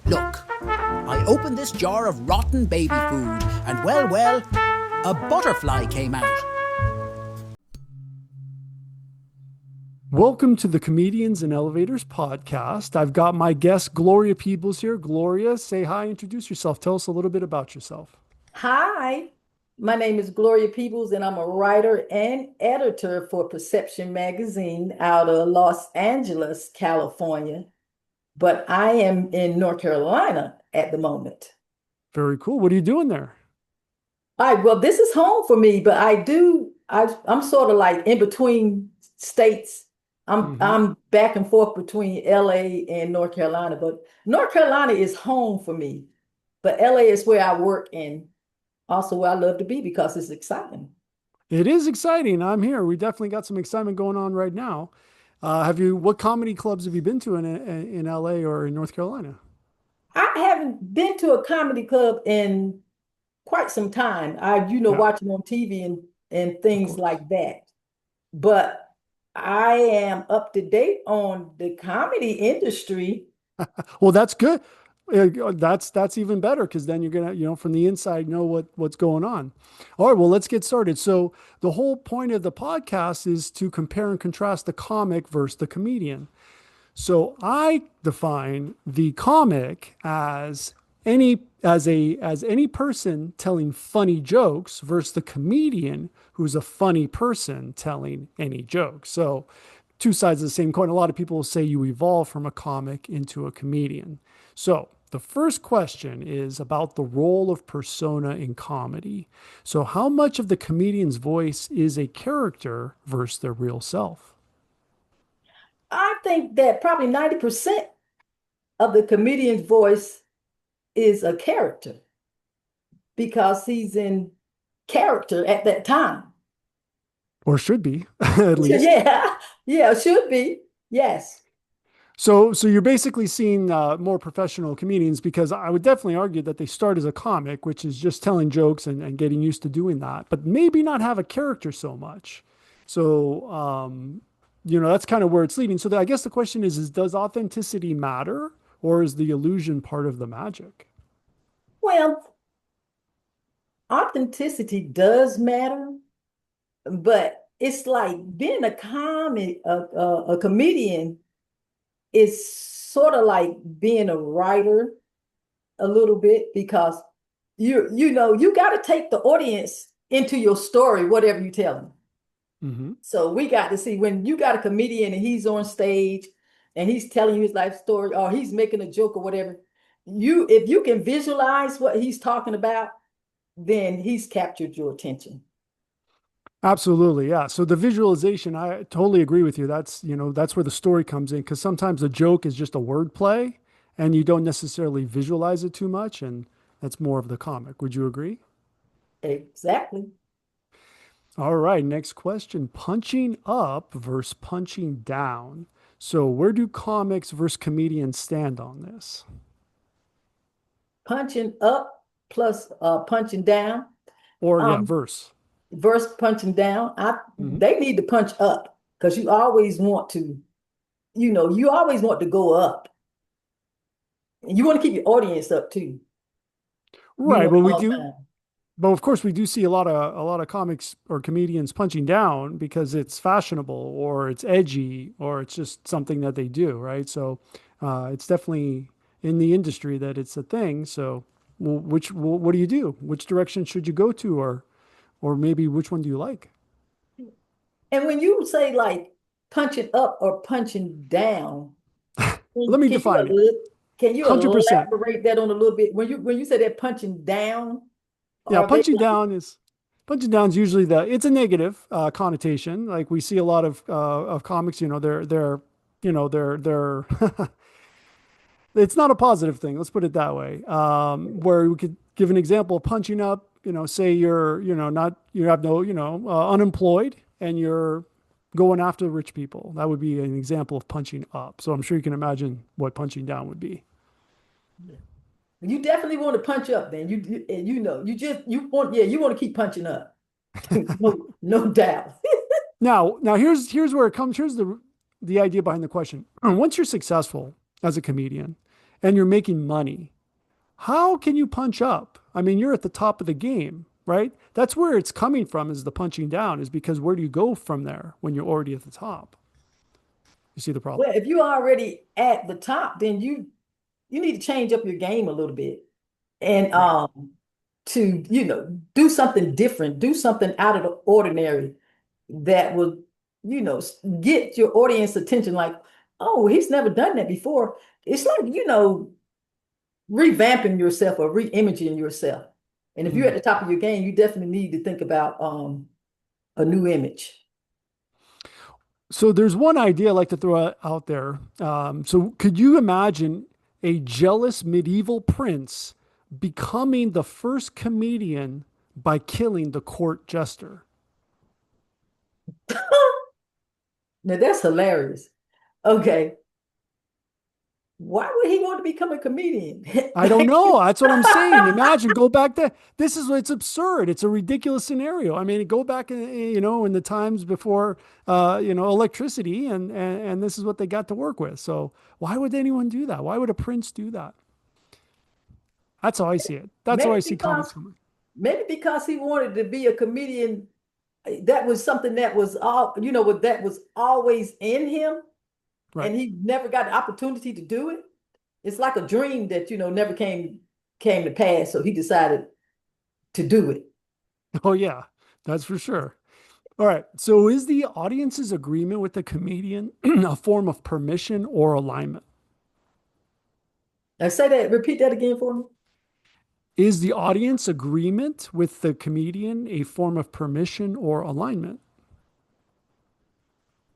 Look, I opened this jar of rotten baby food, and well, a butterfly came out. Welcome to the Comedians and Elevators podcast. I've got my guest, Gloria Peebles, here. Gloria, say hi, introduce yourself. Tell us a little bit about yourself. Hi, my name is Gloria Peebles, and I'm a writer and editor for Perception Magazine out of Los Angeles, California. But I am in North Carolina at the moment. Very cool. What are you doing there? All right, well, this is home for me, but I'm sort of like in between states. I'm back and forth between LA and North Carolina, but North Carolina is home for me. But LA is where I work and also where I love to be because it's exciting. It is exciting. I'm here. We definitely got some excitement going on right now. What comedy clubs have you been to in LA or in North Carolina? I haven't been to a comedy club in quite some time. Yeah, watch them on TV and of things course. like that. But I am up to date on the comedy industry. Well, that's good. That's even better because then you're gonna, from the inside know what's going on. All right, well, let's get started. So the whole point of the podcast is to compare and contrast the comic versus the comedian. So I define the comic as any person telling funny jokes versus the comedian who's a funny person telling any jokes. So two sides of the same coin. A lot of people will say you evolve from a comic into a comedian. So the first question is about the role of persona in comedy. So how much of the comedian's voice is a character versus their real self? I think that probably 90% of the comedian's voice is a character because he's in character at that time. Or should be, at least. Yeah, yeah, it should be. Yes. So you're basically seeing more professional comedians because I would definitely argue that they start as a comic, which is just telling jokes and getting used to doing that, but maybe not have a character so much. So, that's kind of where it's leading. So I guess the question is does authenticity matter or is the illusion part of the magic? Well, authenticity does matter, but it's like being a comedian is sort of like being a writer a little bit because you got to take the audience into your story, whatever you tell them. Hmm. So we got to see when you got a comedian and he's on stage and he's telling you his life story or he's making a joke or whatever. If you can visualize what he's talking about, then he's captured your attention. Absolutely. Yeah. So the visualization, I totally agree with you. That's where the story comes in because sometimes the joke is just a word play and you don't necessarily visualize it too much. And that's more of the comic. Would you agree? Exactly. All right. Next question. Punching up versus punching down. So where do comics versus comedians stand on this? Punching up plus punching down. Or yeah, Um, verse. versus punching down. Hmm. They need to punch up because you always want to go up. And you want to keep your audience up too, Right. a long time. But of course we do see a lot of comics or comedians punching down because it's fashionable or it's edgy or it's just something that they do, right? So it's definitely in the industry that it's a thing. So what do you do? Which direction should you go to, or maybe which one do you like? And when you say like punching up or punching down, Let me can you define it. can you 100%. elaborate that on a little bit? When you say that punching down, Yeah, are they like punching down is usually it's a negative connotation. Like we see a lot of comics, they're it's not a positive thing. Let's put it that way. Where we could give an example of punching up. Say you're not you have no unemployed and you're going after rich people. That would be an example of punching up. So I'm sure you can imagine what punching down would be. you definitely want to punch up then. And you want to keep punching up. No doubt. Now here's where it comes. Here's the idea behind the question. Once you're successful as a comedian and you're making money. How can you punch up? I mean, you're at the top of the game, right? That's where it's coming from, is the punching down, is because where do you go from there when you're already at the top? You see the problem? Well, if you're already at the top, then you need to change up your game a little bit and Right. to do something different, do something out of the ordinary that will get your audience attention. Like, oh, he's never done that before. It's like revamping yourself or re-imaging yourself. And if you're at Mm. the top of your game, you definitely need to think about a new image. So there's one idea I like to throw out there. So could you imagine a jealous medieval prince becoming the first comedian by killing the court jester? Now that's hilarious. Okay, why would he want to become a comedian? I don't know. That's what I'm saying. Imagine, go back there. This is it's absurd. It's a ridiculous scenario. I mean, go back, in the times before, electricity, and this is what they got to work with. So why would anyone do that? Why would a prince do that? That's how I see it. That's how maybe I see comics because coming. maybe because he wanted to be a comedian. That was something that was what that was always in him, Right. and he never got the opportunity to do it. It's like a dream that never came to pass. So he decided to do it. Oh yeah, that's for sure. All right. So is the audience's agreement with the comedian a form of permission or alignment? Now say that. Repeat that again for me. Is the audience agreement with the comedian a form of permission or alignment?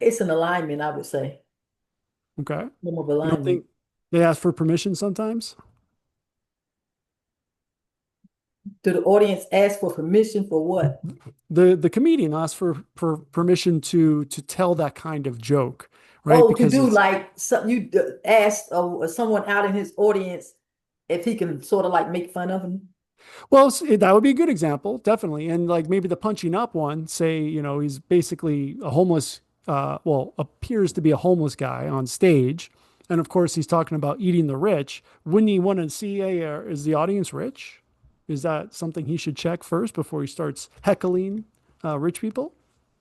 It's an alignment, I would say. Okay. Form of You don't alignment. think they ask for permission sometimes? Do the audience ask for permission for what? The comedian asks for permission to tell that kind of joke, right? Oh, to Because do it's like some you ask someone out in his audience if he can sort of like make fun of him. well, that would be a good example, definitely. And like maybe the punching up one, say, he's basically a homeless, well, appears to be a homeless guy on stage. And of course, he's talking about eating the rich. Wouldn't he want to see, is the audience rich? Is that something he should check first before he starts heckling rich people,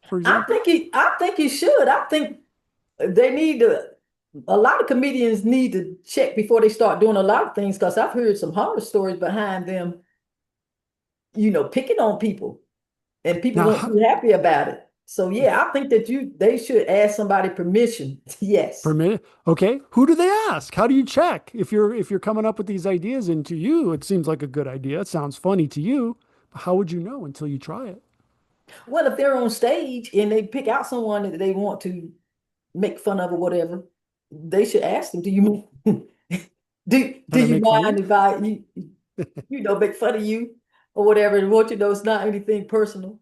for example? I think he should. I think they need to. A lot of comedians need to check before they start doing a lot of things because I've heard some horror stories behind them, picking on people, and people Now, weren't too happy about it. So yeah, I think that they should ask somebody permission. Yes. permit. Okay, who do they ask? How do you check if you're coming up with these ideas? And to you, it seems like a good idea. It sounds funny to you. But how would you know until you try it? Well, if they're on stage and they pick out someone that they want to make fun of or whatever, they should ask them, do Can I you make fun of mind you? if I make fun of you or whatever? And want it's not anything personal.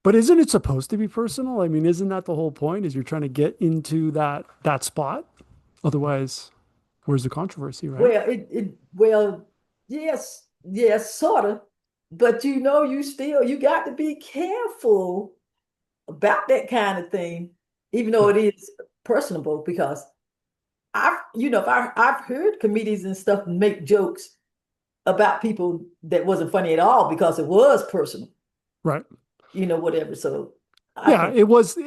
But isn't it supposed to be personal? I mean, isn't that the whole point? Is you're trying to get into that spot? Otherwise, where's the controversy, right? Well, yes, sort of. But you got to be careful about that kind of thing, even though Right. it is personable, because I've heard comedians and stuff make jokes about people that wasn't funny at all because it was personal, Right. whatever. So I Yeah, think,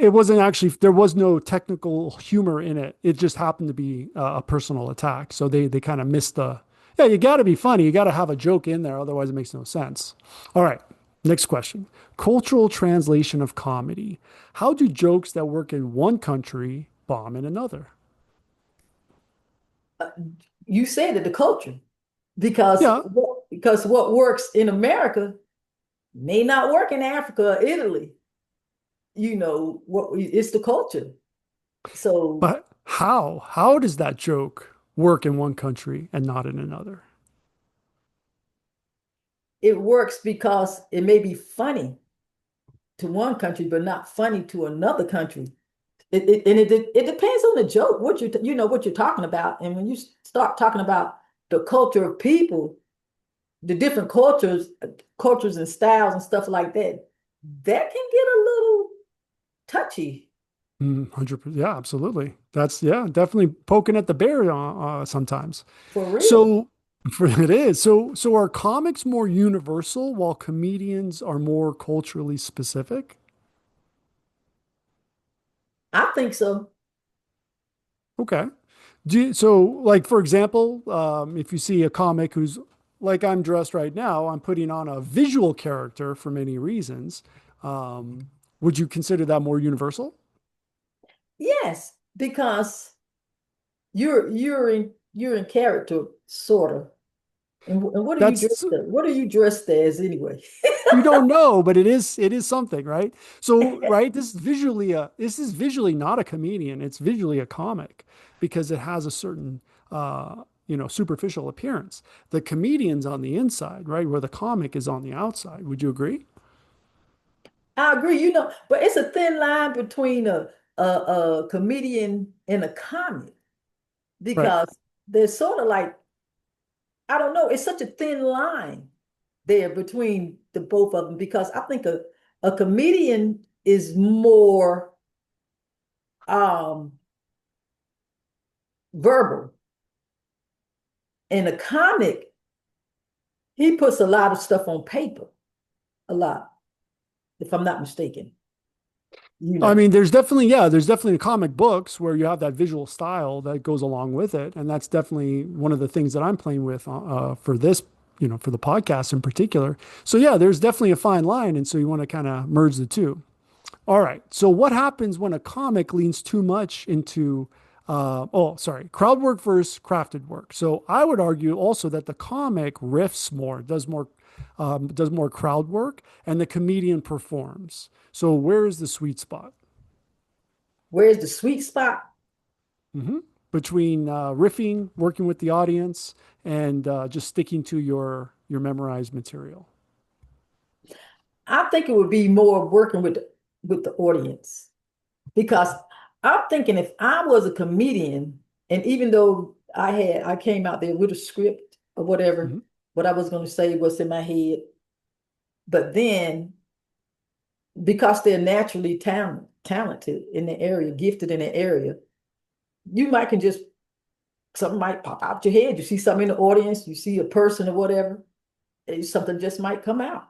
it wasn't actually, there was no technical humor in it. It just happened to be a personal attack. So they kind of missed yeah, you got to be funny. You got to have a joke in there. Otherwise it makes no sense. All right. Next question. Cultural translation of comedy. How do jokes that work in one country bomb in another? you said it, the culture, because Yeah, what works in America may not work in Africa or Italy. What it's the culture. So but how does that joke work in one country and not in another? it works because it may be funny to one country, but not funny to another country. It depends on the joke, what you're talking about. And when you start talking about the culture of people, the different cultures and styles and stuff like that, that can get a little touchy. 100%. Yeah, absolutely. That's, yeah, definitely poking at the bear sometimes. For real. So it is. So are comics more universal while comedians are more culturally specific? I think so. Okay. So like for example, if you see a comic who's like I'm dressed right now, I'm putting on a visual character for many reasons. Um, would you consider that more universal? Yes, because you're in character, sort of. And what are you That's dressed as? What are you dressed as anyway? you don't know, but it is something, right? So, right, this is visually not a comedian. It's visually a comic because it has a certain superficial appearance. The comedian's on the inside, right, where the comic is on the outside. Would you agree? I agree, but it's a thin line between a comedian and a comic Right. because they're sort of like, I don't know, it's such a thin line there between the both of them because I think a comedian is more um verbal, and a comic, he puts a lot of stuff on paper, a lot, if I'm not mistaken, you I know. mean, there's definitely comic books where you have that visual style that goes along with it, and that's definitely one of the things that I'm playing with for this, for the podcast in particular. So yeah, there's definitely a fine line, and so you want to kind of merge the two. All right. So what happens when a comic leans too much into, crowd work versus crafted work? So I would argue also that the comic riffs more, does more crowd work, and the comedian performs. So where is the sweet spot? Where's the sweet spot? hmm Between riffing, working with the audience, and just sticking to your memorized material. I think it would be more working with the audience because I'm thinking if I was a comedian, and even though I came out there with a script or whatever, hmm what I was going to say was in my head, but then because they're naturally talented in the area, gifted in the area, you might can just something might pop out your head. You see something in the audience, you see a person or whatever, and something just might come out.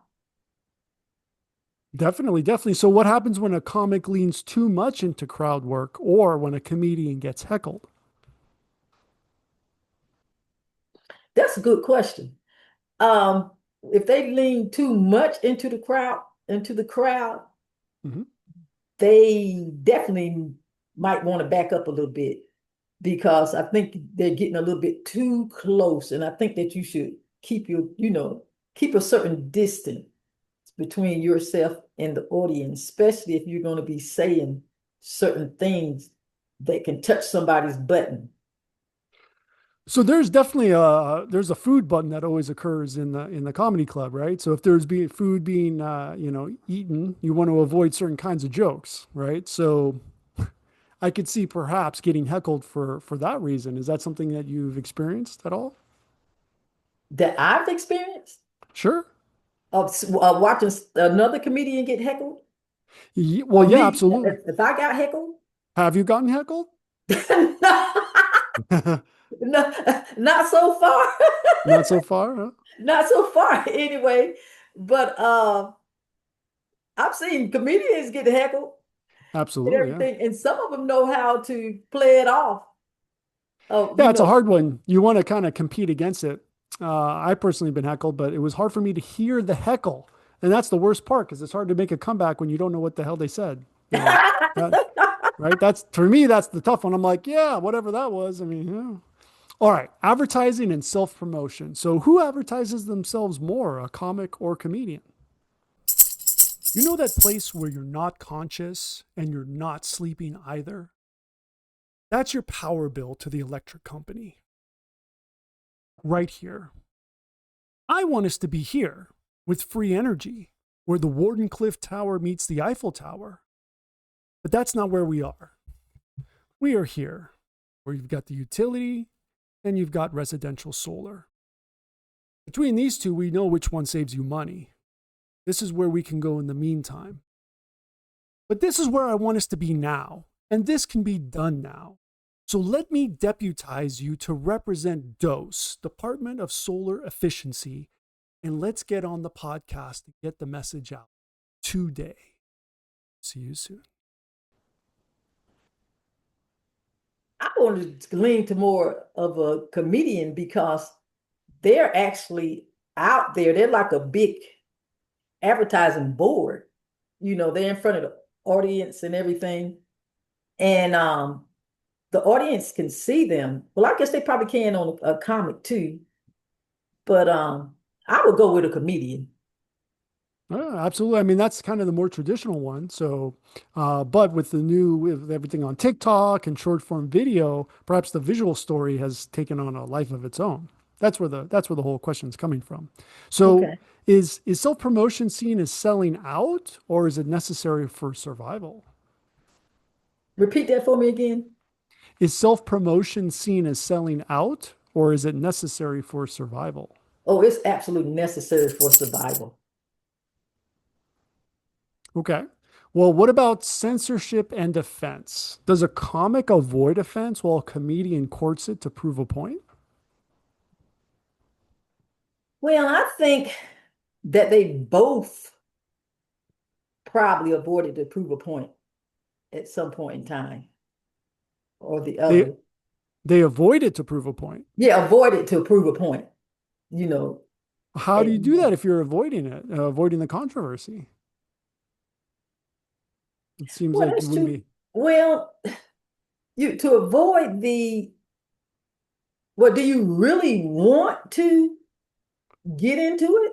Definitely, definitely. So what happens when a comic leans too much into crowd work or when a comedian gets heckled? That's a good question. Um, if they lean too much into the crowd, hmm they definitely might want to back up a little bit because I think they're getting a little bit too close. And I think that you should keep a certain distance between yourself and the audience, especially if you're going to be saying certain things that can touch somebody's button. So there's a food button that always occurs in the comedy club, right? So if food being eaten, you want to avoid certain kinds of jokes, right? So I could see perhaps getting heckled for that reason. Is that something that you've experienced at all? That I've experienced Sure. of watching another comedian get heckled, Well, or yeah, me absolutely. if I got heckled. Have you gotten heckled? No, not so far. Not so far, huh? Not so far anyway. But I've seen comedians get heckled and Absolutely, yeah. everything, and some of them know how to play it off. Oh, Yeah, it's a hard one. You want to kind of compete against it. I personally been heckled, but it was hard for me to hear the heckle, and that's the worst part because it's hard to make a comeback when you don't know what the hell they said. That, right? That's for me. That's the tough one. I'm like, yeah, whatever that was. I mean, yeah. All right, advertising and self promotion. So, who advertises themselves more, a comic or comedian? You know that place where you're not conscious and you're not sleeping either? That's your power bill to the electric company. Right here. I want us to be here with free energy, where the Wardenclyffe Tower meets the Eiffel Tower. But that's not where we are. We are here, where you've got the utility and you've got residential solar. Between these two, we know which one saves you money. This is where we can go in the meantime. But this is where I want us to be now, And this can be done now. So let me deputize you to represent DOSE, Department of Solar Efficiency, and let's get on the podcast to get the message out today. See you soon. I want to lean to more of a comedian because they're actually out there. They're like a big advertising board. They're in front of the audience and everything. And the audience can see them. Well, I guess they probably can on a comic too. But I would go with a comedian. Absolutely. I mean, that's kind of the more traditional one. So, but with everything on TikTok and short form video, perhaps the visual story has taken on a life of its own. That's where the whole question is coming from. So, Okay. is self promotion seen as selling out, or is it necessary for survival? Repeat that for me again. Is self promotion seen as selling out, or is it necessary for survival? Oh, it's absolutely necessary for survival. Okay. Well, what about censorship and offense? Does a comic avoid offense while a comedian courts it to prove a point? Well, I think that they both probably avoided to prove a point at some point in time or the They other. they avoid it to prove a point. Yeah, avoided to prove a point, you know. How do you do And, that if you're avoiding it, avoiding the controversy? It seems well, like you that's wouldn't true. be. Well, you to avoid well, do you really want to get into it?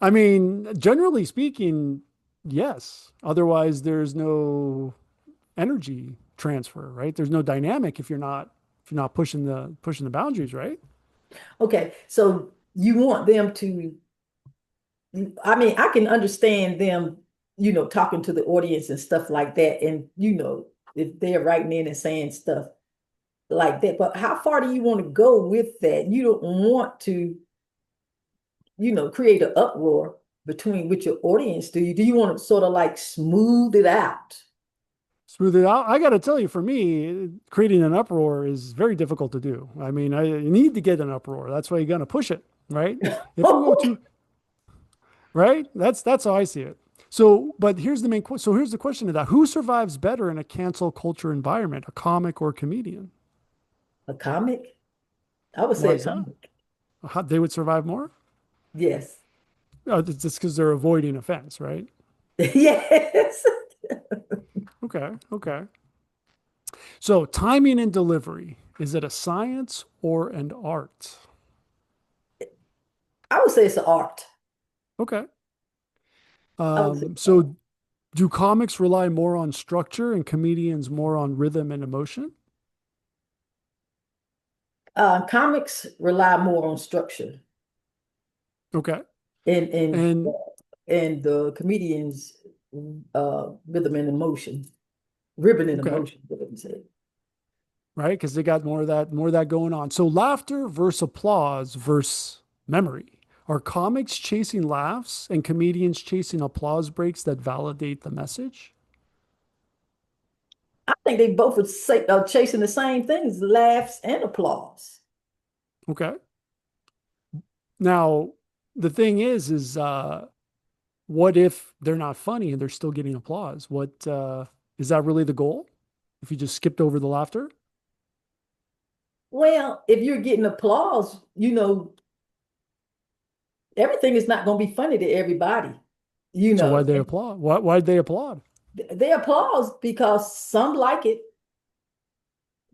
I mean, generally speaking, yes. Otherwise, there's no energy transfer, right? There's no dynamic if you're not pushing the boundaries, right? Okay, so you want them to, I mean, I can understand them, talking to the audience and stuff like that. And, if they're writing in and saying stuff like that. But how far do you want to go with that? You don't want to, create an uproar between with your audience, do you? Do you want to sort of like smooth it out? Smooth it out. I got to tell you, for me, creating an uproar is very difficult to do. I mean, I need to get an uproar. That's why you're going to push it, right? If you go too, right? That's how I see it. So, but here's the main question. So here's the question of that: Who survives better in a cancel culture environment, a comic or a comedian? A comic? I would Why say a is that? comic. How, they would survive more? Yes. It's just because they're avoiding offense, right? Yes. Okay, okay. So timing and delivery, is it a science or an art? I would say it's an art. Okay. I would say it's an art. So do comics rely more on structure and comedians more on rhythm and emotion? Comics rely more on structure, Okay. and and And and the comedians rhythm and emotion, ribbon and okay, emotion, what you say. right? Because they got more of that going on. So laughter versus applause versus memory. Are comics chasing laughs and comedians chasing applause breaks that validate the message? I think they both are chasing the same things, laughs and applause. Okay. Now, the thing is what if they're not funny and they're still getting applause? What is that really the goal? If you just skipped over the laughter? Well, if you're getting applause, everything is not going to be funny to everybody. You So know, why'd they applaud? Why'd they applaud? they applause because some like it,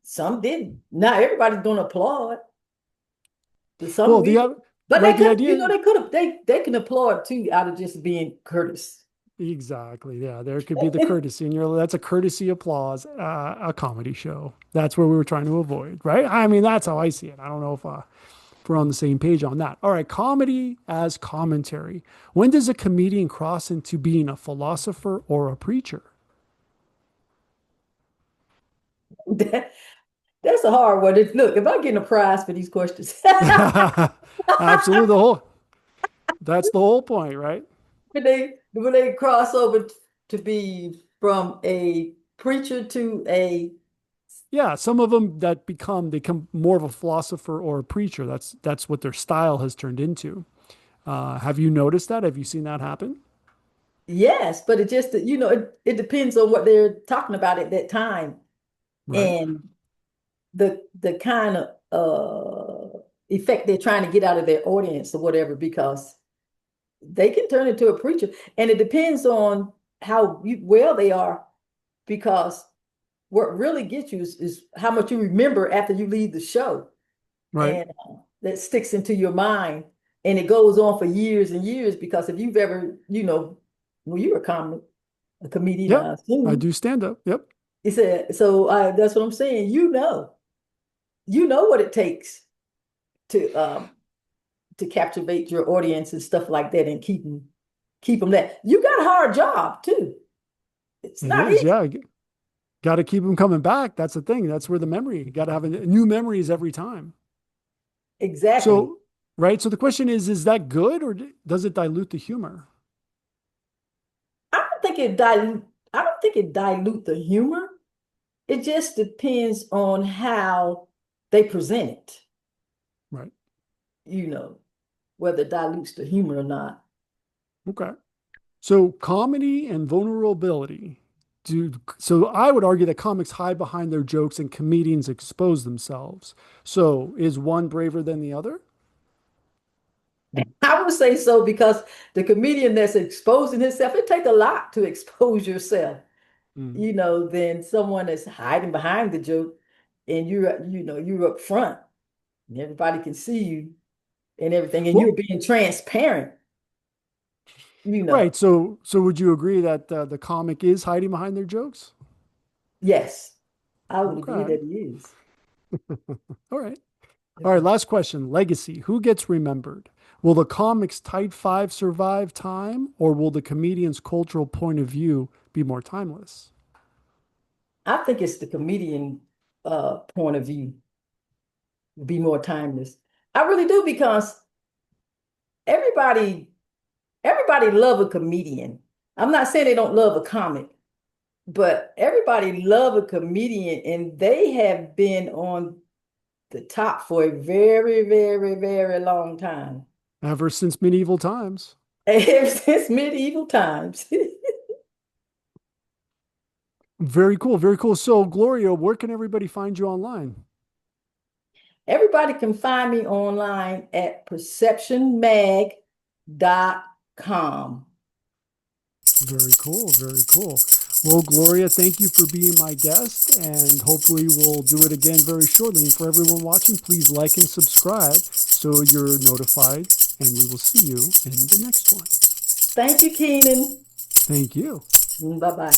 some didn't. Not everybody's going to applaud for some Well, reason, but they right, the could, idea they could have, they can applaud too out of just being courteous. exactly. Yeah, there could be the courtesy, and that's a courtesy applause, a comedy show. That's where we were trying to avoid, right? I mean, that's how I see it. I don't know if we're on the same page on that. All right, comedy as commentary. When does a comedian cross into being a philosopher or a preacher? That, that's a hard one. Look, if I'm getting a prize for these questions, Absolutely, that's the whole point, right? when they cross over to be from a preacher to a, Yeah, some of them that they become more of a philosopher or a preacher. That's what their style has turned into. Have you noticed that? Have you seen that happen? yes, but it just, it depends on what they're talking about at that time Right, and the kind of effect they're trying to get out of their audience or whatever, because they can turn into a preacher. And it depends on how well they are, because what really gets you is how much you remember after you leave the show. right. And that sticks into your mind. And it goes on for years and years, because if you've ever, well, you're a comedian, Yep, I I assume. do stand up. Yep. He said, so that's what I'm saying. You know what it takes to captivate your audience and stuff like that, and keep them that. You got a hard job too. It's It not is. easy. Yeah, got to keep them coming back. That's the thing. That's where the memory. You got to have new memories every time. Exactly. So, right. So the question is that good or does it dilute the humor? I don't think it dilute the humor. It just depends on how they present it, Right. you know, whether it dilutes the humor or not. Okay. So comedy and vulnerability. So I would argue that comics hide behind their jokes and comedians expose themselves. So is one braver than the other? I would say so, because the comedian that's exposing himself, it takes a lot to expose yourself, Mm. than someone that's hiding behind the joke, and you're up front and everybody can see you and everything, and you're Well, being transparent, you right. know. So would you agree that the comic is hiding behind their jokes? Yes, I would agree Okay. that he is. All right. All right. Last question. Legacy. Who gets remembered? Will the comic's tight five survive time, or will the comedian's cultural point of view be more timeless? I think it's the comedian point of view, be more timeless. I really do, because everybody everybody love a comedian. I'm not saying they don't love a comic, but everybody love a comedian, and they have been on the top for a very, very, very long time. Ever since medieval times. Ever since medieval times. Very cool. Very cool. So, Gloria, where can everybody find you online? Everybody can find me online at perceptionmag.com. Very cool. Very cool. Well, Gloria, thank you for being my guest, and hopefully we'll do it again very shortly. And for everyone watching, please like and subscribe so you're notified, and we will see you in the next one. Thank you, Keenan. Thank you. Bye bye.